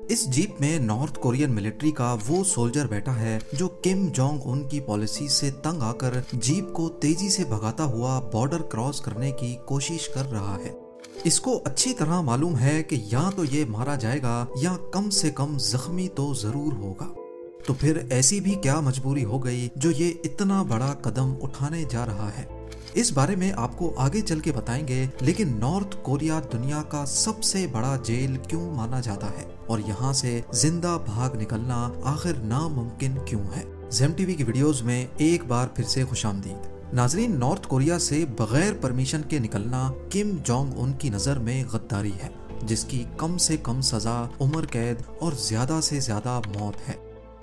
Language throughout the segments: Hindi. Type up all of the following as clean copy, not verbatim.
इस जीप में नॉर्थ कोरियन मिलिट्री का वो सोल्जर बैठा है जो किम जोंग उन की पॉलिसी से तंग आकर जीप को तेजी से भगाता हुआ बॉर्डर क्रॉस करने की कोशिश कर रहा है। इसको अच्छी तरह मालूम है कि या तो ये मारा जाएगा या कम से कम जख्मी तो जरूर होगा। तो फिर ऐसी भी क्या मजबूरी हो गई जो ये इतना बड़ा कदम उठाने जा रहा है, इस बारे में आपको आगे चल के बताएंगे। लेकिन नॉर्थ कोरिया दुनिया का सबसे बड़ा जेल क्यों माना जाता है और यहाँ से जिंदा भाग निकलना आखिर नामुमकिन क्यों है। ज़ेम टीवी की वीडियोस में एक बार फिर से खुशामदीद। नाजरीन, नॉर्थ कोरिया से बगैर परमिशन के निकलना किम जोंग उन की नजर में गद्दारी है, जिसकी कम से कम सजा उम्र कैद और ज्यादा से ज्यादा मौत है।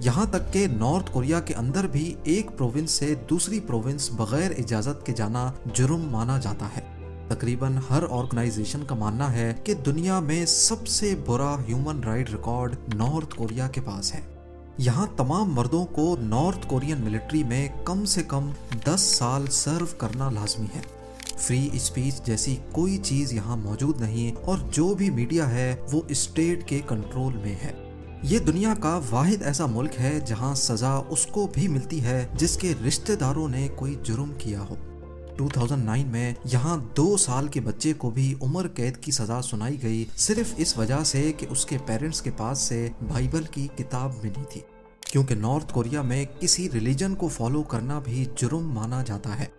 यहाँ तक के नॉर्थ कोरिया के अंदर भी एक प्रोविंस से दूसरी प्रोविंस बगैर इजाजत के जाना जुर्म माना जाता है। तकरीबन हर ऑर्गेनाइजेशन का मानना है कि दुनिया में सबसे बुरा human right record north Korea के पास है। यहाँ तमाम मर्दों को नॉर्थ कोरियन मिलिट्री में कम से कम 10 साल सर्व करना लाजमी है। फ्री स्पीच जैसी कोई चीज यहाँ मौजूद नहीं और जो भी मीडिया है वो स्टेट के कंट्रोल में है। ये दुनिया का वाहिद ऐसा मुल्क है जहाँ सजा उसको भी मिलती है जिसके रिश्तेदारों ने कोई जुर्म किया हो। 2009 में यहाँ 2 साल के बच्चे को भी उम्र कैद की सजा सुनाई गई, सिर्फ इस वजह से कि उसके पेरेंट्स के पास से बाइबल की किताब मिली थी। क्योंकि नॉर्थ कोरिया में किसी रिलीजन को फॉलो करना भी जुर्म माना जाता है।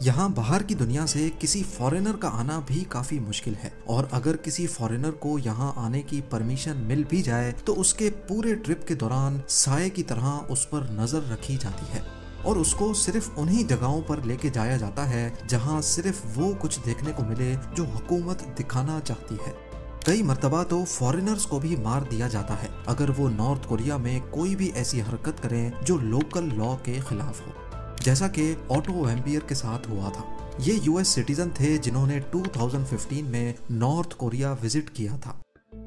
यहाँ बाहर की दुनिया से किसी फॉरेनर का आना भी काफी मुश्किल है और अगर किसी फॉरेनर को यहाँ आने की परमिशन मिल भी जाए तो उसके पूरे ट्रिप के दौरान साये की तरह उस पर नजर रखी जाती है और उसको सिर्फ उन्हीं जगहों पर लेके जाया जाता है जहाँ सिर्फ वो कुछ देखने को मिले जो हुकूमत दिखाना चाहती है। कई मर्तबा तो फॉरेनर्स को भी मार दिया जाता है अगर वो नॉर्थ कोरिया में कोई भी ऐसी हरकत करें जो लोकल लॉ के खिलाफ हो, जैसा कि ऑटो वैम्पियर के साथ हुआ था। ये यूएस सिटीजन थे जिन्होंने 2015 में नॉर्थ कोरिया विजिट किया था।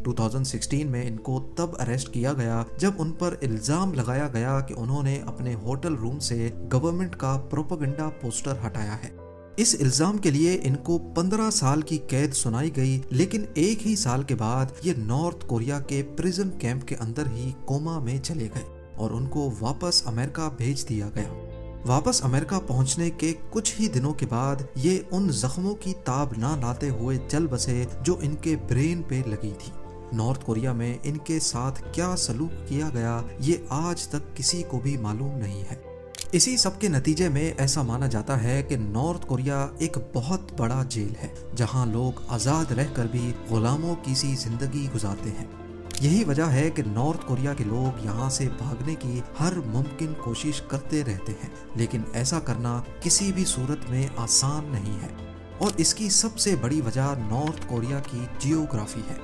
2016 में इनको तब अरेस्ट किया गया जब उन पर इल्जाम लगाया गया कि उन्होंने अपने होटल रूम से गवर्नमेंट का प्रोपेगेंडा पोस्टर हटाया है। इस इल्जाम के लिए इनको 15 साल की कैद सुनाई गई, लेकिन एक ही साल के बाद ये नॉर्थ कोरिया के प्रिजन कैंप के अंदर ही कोमा में चले गए और उनको वापस अमेरिका भेज दिया गया। वापस अमेरिका पहुंचने के कुछ ही दिनों के बाद ये उन जख्मों की ताब ना लाते हुए चल बसे जो इनके ब्रेन पे लगी थी। नॉर्थ कोरिया में इनके साथ क्या सलूक किया गया ये आज तक किसी को भी मालूम नहीं है। इसी सब के नतीजे में ऐसा माना जाता है कि नॉर्थ कोरिया एक बहुत बड़ा जेल है जहां लोग आज़ाद रहकर भी गुलामों की सी जिंदगी गुजारते हैं। यही वजह है कि नॉर्थ कोरिया के लोग यहाँ से भागने की हर मुमकिन कोशिश करते रहते हैं, लेकिन ऐसा करना किसी भी सूरत में आसान नहीं है और इसकी सबसे बड़ी वजह नॉर्थ कोरिया की जियोग्राफी है।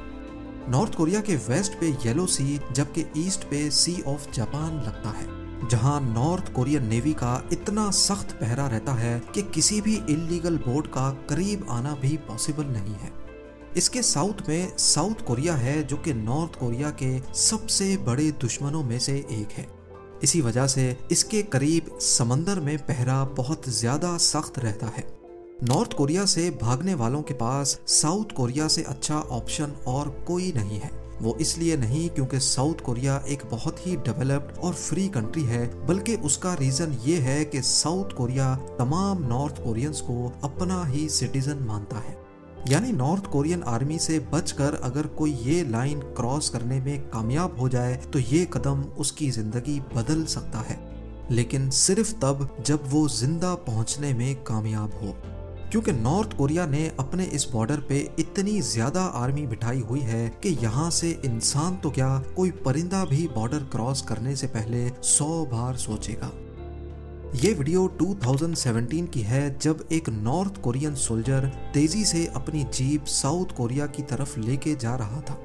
नॉर्थ कोरिया के वेस्ट पे येलो सी जबकि ईस्ट पे सी ऑफ जापान लगता है, जहां नॉर्थ कोरियन नेवी का इतना सख्त पहरा रहता है कि किसी भी इल्लीगल बोट का करीब आना भी पॉसिबल नहीं है। इसके साउथ में साउथ कोरिया है जो कि नॉर्थ कोरिया के सबसे बड़े दुश्मनों में से एक है। इसी वजह से इसके करीब समंदर में पहरा बहुत ज्यादा सख्त रहता है। नॉर्थ कोरिया से भागने वालों के पास साउथ कोरिया से अच्छा ऑप्शन और कोई नहीं है। वो इसलिए नहीं क्योंकि साउथ कोरिया एक बहुत ही डेवलप्ड और फ्री कंट्री है, बल्कि उसका रीजन ये है कि साउथ कोरिया तमाम नॉर्थ कोरियंस को अपना ही सिटीजन मानता है। यानी नॉर्थ कोरियन आर्मी से बचकर अगर कोई ये लाइन क्रॉस करने में कामयाब हो जाए तो ये कदम उसकी जिंदगी बदल सकता है, लेकिन सिर्फ तब जब वो जिंदा पहुंचने में कामयाब हो। क्योंकि नॉर्थ कोरिया ने अपने इस बॉर्डर पे इतनी ज्यादा आर्मी बिठाई हुई है कि यहाँ से इंसान तो क्या कोई परिंदा भी बॉर्डर क्रॉस करने से पहले 100 बार सोचेगा। ये वीडियो 2017 की है जब एक नॉर्थ कोरियन सोल्जर तेजी से अपनी जीप साउथ कोरिया की तरफ लेके जा रहा था।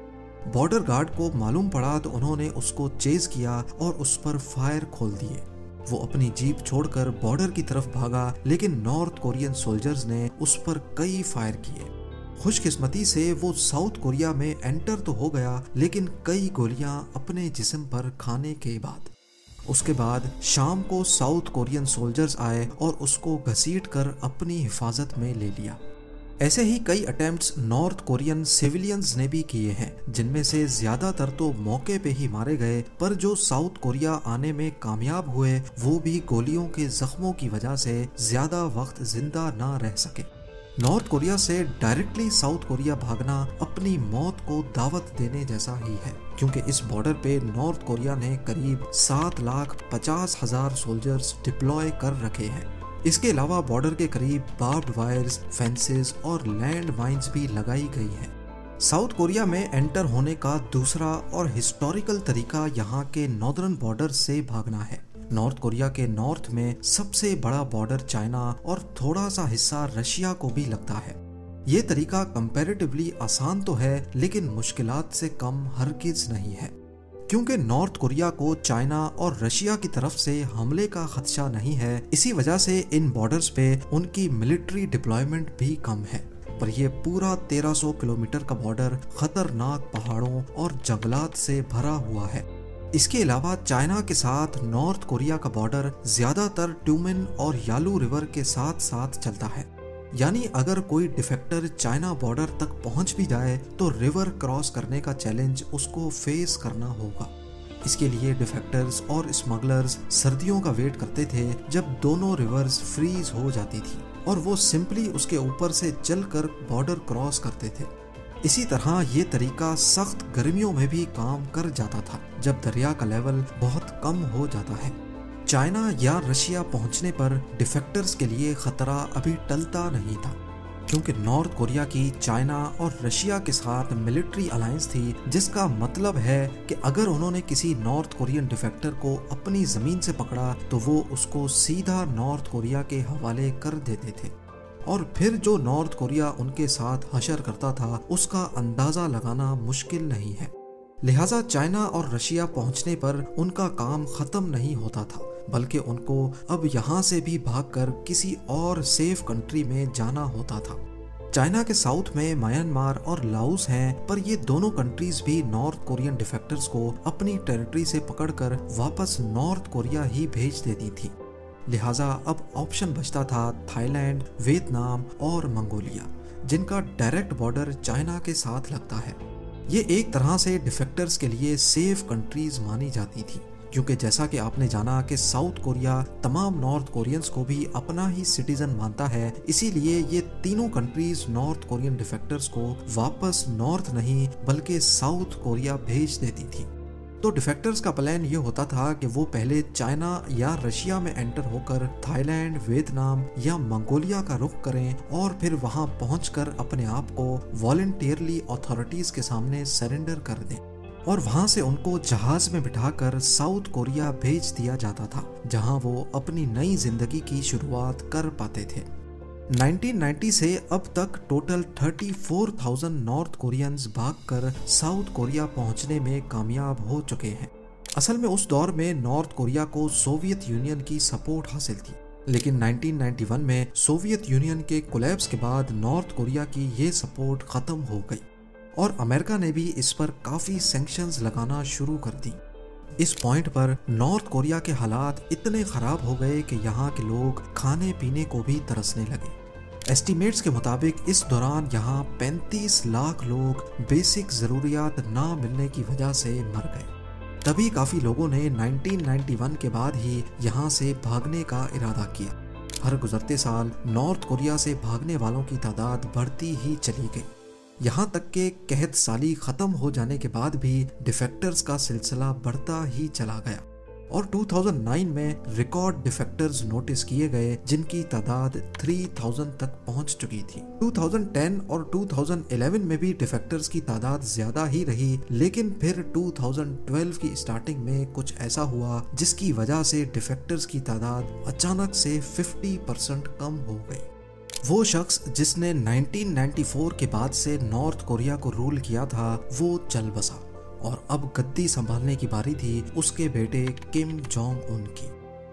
बॉर्डर गार्ड को मालूम पड़ा तो उन्होंने उसको चेज किया और उस पर फायर खोल दिए। वो अपनी जीप छोड़कर बॉर्डर की तरफ भागा, लेकिन नॉर्थ कोरियन सोल्जर्स ने उस पर कई फायर किए। खुशकिस्मती से वो साउथ कोरिया में एंटर तो हो गया, लेकिन कई गोलियां अपने जिस्म पर खाने के बाद। उसके बाद शाम को साउथ कोरियन सोल्जर्स आए और उसको घसीट कर अपनी हिफाजत में ले लिया। ऐसे ही कई अटेम्प्ट्स नॉर्थ कोरियन सिविलियंस ने भी किए हैं, जिनमें से ज्यादातर तो मौके पे ही मारे गए, पर जो साउथ कोरिया आने में कामयाब हुए वो भी गोलियों के जख्मों की वजह से ज्यादा वक्त जिंदा ना रह सके। नॉर्थ कोरिया से डायरेक्टली साउथ कोरिया भागना अपनी मौत को दावत देने जैसा ही है, क्योंकि इस बॉर्डर पे नॉर्थ कोरिया ने करीब 7,50,000 सोल्जर्स डिप्लॉय कर रखे हैं। इसके अलावा बॉर्डर के करीब बार्ब्ड वायर्स, फेंसेस और लैंड माइंस भी लगाई गई हैं। साउथ कोरिया में एंटर होने का दूसरा और हिस्टोरिकल तरीका यहाँ के नॉर्दर्न बॉर्डर से भागना है। नॉर्थ कोरिया के नॉर्थ में सबसे बड़ा बॉर्डर चाइना और थोड़ा सा हिस्सा रशिया को भी लगता है। ये तरीका कंपैरेटिवली आसान तो है, लेकिन मुश्किलात से कम हरगिज नहीं है, क्योंकि नॉर्थ कोरिया को चाइना और रशिया की तरफ से हमले का खदशा नहीं है। इसी वजह से इन बॉर्डर्स पे उनकी मिलिट्री डिप्लॉयमेंट भी कम है। पर यह पूरा 1300 किलोमीटर का बॉर्डर खतरनाक पहाड़ों और जंगलात से भरा हुआ है। इसके अलावा चाइना के साथ नॉर्थ कोरिया का बॉर्डर ज्यादातर ट्यूमेन और यालू रिवर के साथ साथ चलता है। यानी अगर कोई डिफेक्टर चाइना बॉर्डर तक पहुंच भी जाए तो रिवर क्रॉस करने का चैलेंज उसको फेस करना होगा। इसके लिए डिफेक्टर्स और स्मगलर्स सर्दियों का वेट करते थे जब दोनों रिवर्स फ्रीज हो जाती थी, और वो सिंपली उसके ऊपर से चलकर बॉर्डर क्रॉस करते थे। इसी तरह ये तरीका सख्त गर्मियों में भी काम कर जाता था, जब दरिया का लेवल बहुत कम हो जाता है। चाइना या रशिया पहुंचने पर डिफेक्टर्स के लिए खतरा अभी टलता नहीं था, क्योंकि नॉर्थ कोरिया की चाइना और रशिया के साथ मिलिट्री अलायंस थी, जिसका मतलब है कि अगर उन्होंने किसी नॉर्थ कोरियन डिफेक्टर को अपनी जमीन से पकड़ा तो वो उसको सीधा नॉर्थ कोरिया के हवाले कर देते थे, और फिर जो नॉर्थ कोरिया उनके साथ हशर करता था उसका अंदाजा लगाना मुश्किल नहीं है। लिहाजा चाइना और रशिया पहुंचने पर उनका काम खत्म नहीं होता था, बल्कि उनको अब यहाँ से भी भागकर किसी और सेफ कंट्री में जाना होता था। चाइना के साउथ में म्यांमार और लाओस हैं, पर ये दोनों कंट्रीज भी नॉर्थ कोरियन डिफेक्टर्स को अपनी टेरिटरी से पकड़कर वापस नॉर्थ कोरिया ही भेज देती थी। लिहाजा अब ऑप्शन बचता था थाईलैंड, वियतनाम और मंगोलिया, जिनका डायरेक्ट बॉर्डर चाइना के साथ लगता है। ये एक तरह से डिफेक्टर्स के लिए सेफ कंट्रीज मानी जाती थी, क्योंकि जैसा कि आपने जाना कि साउथ कोरिया तमाम नॉर्थ कोरियंस को भी अपना ही सिटीजन मानता है, इसीलिए ये तीनों कंट्रीज नॉर्थ कोरियन डिफेक्टर्स को वापस नॉर्थ नहीं बल्कि साउथ कोरिया भेज देती थी। तो डिफेक्टर्स का प्लान ये होता था कि वो पहले चाइना या रशिया में एंटर होकर थाईलैंड, वियतनाम या मंगोलिया का रुख करें, और फिर वहां पहुंचकर अपने आप को वॉलंटियरली अथॉरिटीज के सामने सरेंडर कर दें, और वहां से उनको जहाज में बिठाकर साउथ कोरिया भेज दिया जाता था, जहां वो अपनी नई जिंदगी की शुरुआत कर पाते थे। 1990 से अब तक टोटल 34,000 नॉर्थ कोरियंस भागकर साउथ कोरिया पहुंचने में कामयाब हो चुके हैं। असल में उस दौर में नॉर्थ कोरिया को सोवियत यूनियन की सपोर्ट हासिल थी, लेकिन 1991 में सोवियत यूनियन के कोलैप्स के बाद नॉर्थ कोरिया की ये सपोर्ट खत्म हो गई, और अमेरिका ने भी इस पर काफी सैंक्शंस लगाना शुरू कर दी। इस पॉइंट पर नॉर्थ कोरिया के हालात इतने खराब हो गए कि यहाँ के लोग खाने पीने को भी तरसने लगे। एस्टीमेट्स के मुताबिक इस दौरान यहाँ 35 लाख लोग बेसिक जरूरियात ना मिलने की वजह से मर गए। तभी काफी लोगों ने 1991 के बाद ही यहाँ से भागने का इरादा किया। हर गुजरते साल नॉर्थ कोरिया से भागने वालों की तादाद बढ़ती ही चली गई, यहाँ तक के कहत साली खत्म हो जाने के बाद भी डिफेक्टर्स का सिलसिला बढ़ता ही चला गया, और 2009 में रिकॉर्ड डिफेक्टर्स नोटिस किए गए, जिनकी तादाद 3000 तक पहुंच चुकी थी। 2010 और 2011 में भी डिफेक्टर्स की तादाद ज्यादा ही रही, लेकिन फिर 2012 की स्टार्टिंग में कुछ ऐसा हुआ जिसकी वजह से डिफेक्टर्स की तादाद अचानक से 50% कम हो गई। वो शख्स जिसने 1994 के बाद से नॉर्थ कोरिया को रूल किया था, वो चल बसा, और अब गद्दी संभालने की बारी थी उसके बेटे किम जोंग उन की।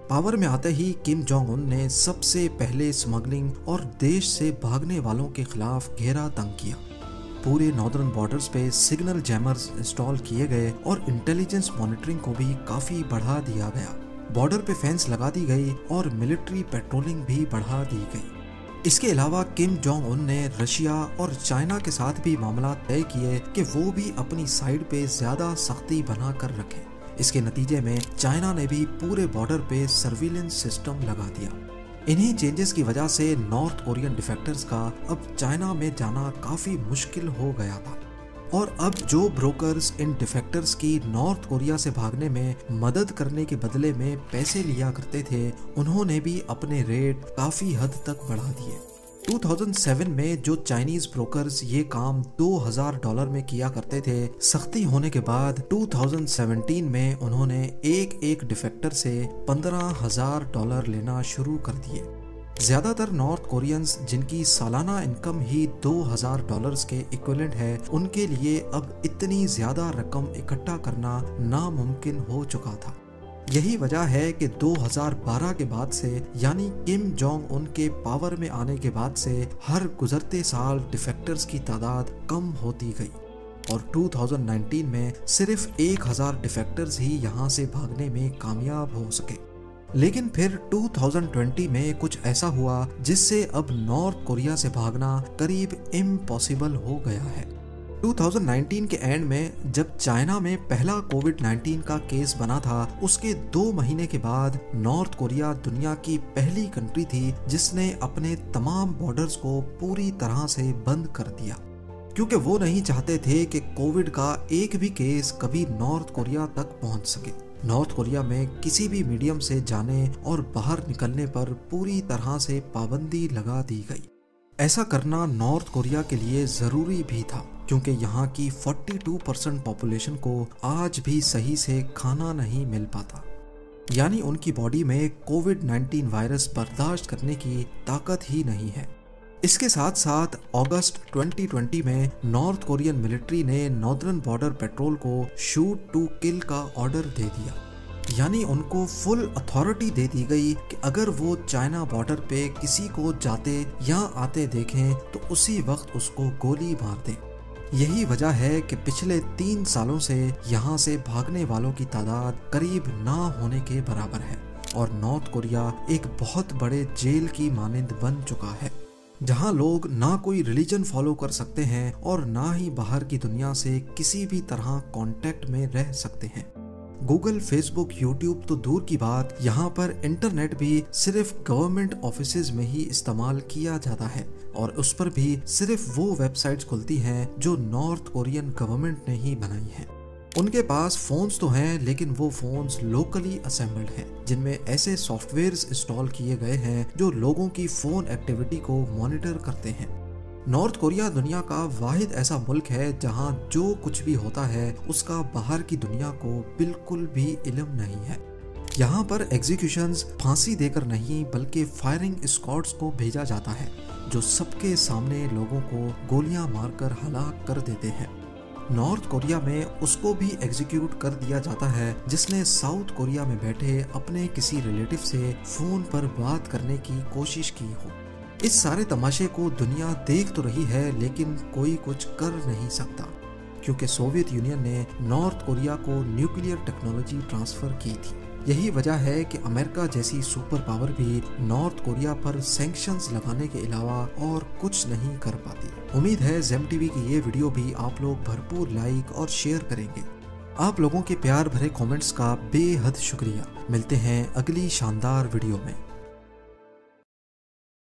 पावर में आते ही किम जोंग उन ने सबसे पहले स्मगलिंग और देश से भागने वालों के खिलाफ घेरा तंग किया। पूरे नॉर्दर्न बॉर्डर्स पे सिग्नल जैमर्स इंस्टॉल किए गए और इंटेलिजेंस मॉनिटरिंग को भी काफी बढ़ा दिया गया। बॉर्डर पे फेंस लगा दी गई और मिलिट्री पेट्रोलिंग भी बढ़ा दी गई। इसके अलावा किम जोंग उन ने रशिया और चाइना के साथ भी मामला तय किए कि वो भी अपनी साइड पे ज्यादा सख्ती बना कर रखें। इसके नतीजे में चाइना ने भी पूरे बॉर्डर पे सर्विलेंस सिस्टम लगा दिया। इन्हीं चेंजेस की वजह से नॉर्थ कोरियन डिफेक्टर्स का अब चाइना में जाना काफी मुश्किल हो गया था और अब जो ब्रोकर्स इन डिफेक्टर्स की नॉर्थ कोरिया से भागने में मदद करने के बदले में पैसे लिया करते थे, उन्होंने भी अपने रेट काफी हद तक बढ़ा दिए। 2007 में जो चाइनीज ब्रोकर्स ये काम $2000 में किया करते थे, सख्ती होने के बाद 2017 में उन्होंने एक डिफेक्टर से $15,000 लेना शुरू कर दिए। ज्यादातर नॉर्थ कोरियंस जिनकी सालाना इनकम ही $2000 के इक्विवेलेंट है, उनके लिए अब इतनी ज्यादा रकम इकट्ठा करना नामुमकिन हो चुका था। यही वजह है कि 2012 के बाद से, यानी किम जोंग उन के पावर में आने के बाद से, हर गुजरते साल डिफेक्टर्स की तादाद कम होती गई और 2019 में सिर्फ 1000 डिफेक्टर्स ही यहाँ से भागने में कामयाब हो सके। लेकिन फिर 2020 में कुछ ऐसा हुआ जिससे अब नॉर्थ कोरिया से भागना करीब इम्पॉसिबल हो गया है। 2019 के एंड में जब चाइना में पहला कोविड-19 का केस बना था, उसके 2 महीने के बाद नॉर्थ कोरिया दुनिया की पहली कंट्री थी जिसने अपने तमाम बॉर्डर्स को पूरी तरह से बंद कर दिया, क्योंकि वो नहीं चाहते थे कि कोविड का एक भी केस कभी नॉर्थ कोरिया तक पहुंच सके। नॉर्थ कोरिया में किसी भी मीडियम से जाने और बाहर निकलने पर पूरी तरह से पाबंदी लगा दी गई। ऐसा करना नॉर्थ कोरिया के लिए जरूरी भी था, क्योंकि यहाँ की 42% पॉपुलेशन को आज भी सही से खाना नहीं मिल पाता, यानी उनकी बॉडी में कोविड-19 वायरस बर्दाश्त करने की ताकत ही नहीं है। इसके साथ साथ अगस्त 2020 में नॉर्थ कोरियन मिलिट्री ने नॉर्दर्न बॉर्डर पेट्रोल को शूट टू किल का ऑर्डर दे दिया, यानी उनको फुल अथॉरिटी दे दी गई कि अगर वो चाइना बॉर्डर पे किसी को जाते या आते देखें तो उसी वक्त उसको गोली मार दें। यही वजह है कि पिछले 3 सालों से यहाँ से भागने वालों की तादाद करीब ना होने के बराबर है और नॉर्थ कोरिया एक बहुत बड़े जेल की मानिंद बन चुका है, जहाँ लोग ना कोई रिलीजन फॉलो कर सकते हैं और ना ही बाहर की दुनिया से किसी भी तरह कांटेक्ट में रह सकते हैं। गूगल, फेसबुक, यूट्यूब तो दूर की बात, यहाँ पर इंटरनेट भी सिर्फ गवर्नमेंट ऑफिसेज में ही इस्तेमाल किया जाता है और उस पर भी सिर्फ वो वेबसाइट्स खुलती हैं जो नॉर्थ कोरियन गवर्नमेंट ने ही बनाई हैं। उनके पास फोन्स तो हैं, लेकिन वो फोन्स लोकली असेंबल्ड हैं, जिनमें ऐसे सॉफ्टवेयर्स इंस्टॉल किए गए हैं जो लोगों की फोन एक्टिविटी को मॉनिटर करते हैं। नॉर्थ कोरिया दुनिया का वाहिद ऐसा मुल्क है जहां जो कुछ भी होता है उसका बाहर की दुनिया को बिल्कुल भी इल्म नहीं है। यहाँ पर एग्जीक्यूशंस फांसी देकर नहीं बल्कि फायरिंग स्क्वाड्स को भेजा जाता है, जो सबके सामने लोगों को गोलियां मारकर हलाक कर देते हैं। नॉर्थ कोरिया में उसको भी एग्जीक्यूट कर दिया जाता है जिसने साउथ कोरिया में बैठे अपने किसी रिलेटिव से फोन पर बात करने की कोशिश की हो। इस सारे तमाशे को दुनिया देख तो रही है, लेकिन कोई कुछ कर नहीं सकता, क्योंकि सोवियत यूनियन ने नॉर्थ कोरिया को न्यूक्लियर टेक्नोलॉजी ट्रांसफर की थी। यही वजह है कि अमेरिका जैसी सुपर पावर भी नॉर्थ कोरिया पर सैंक्शंस लगाने के अलावा और कुछ नहीं कर पाती। उम्मीद है जेम टीवी की ये वीडियो भी आप लोग भरपूर लाइक और शेयर करेंगे। आप लोगों के प्यार भरे कमेंट्स का बेहद शुक्रिया। मिलते हैं अगली शानदार वीडियो में।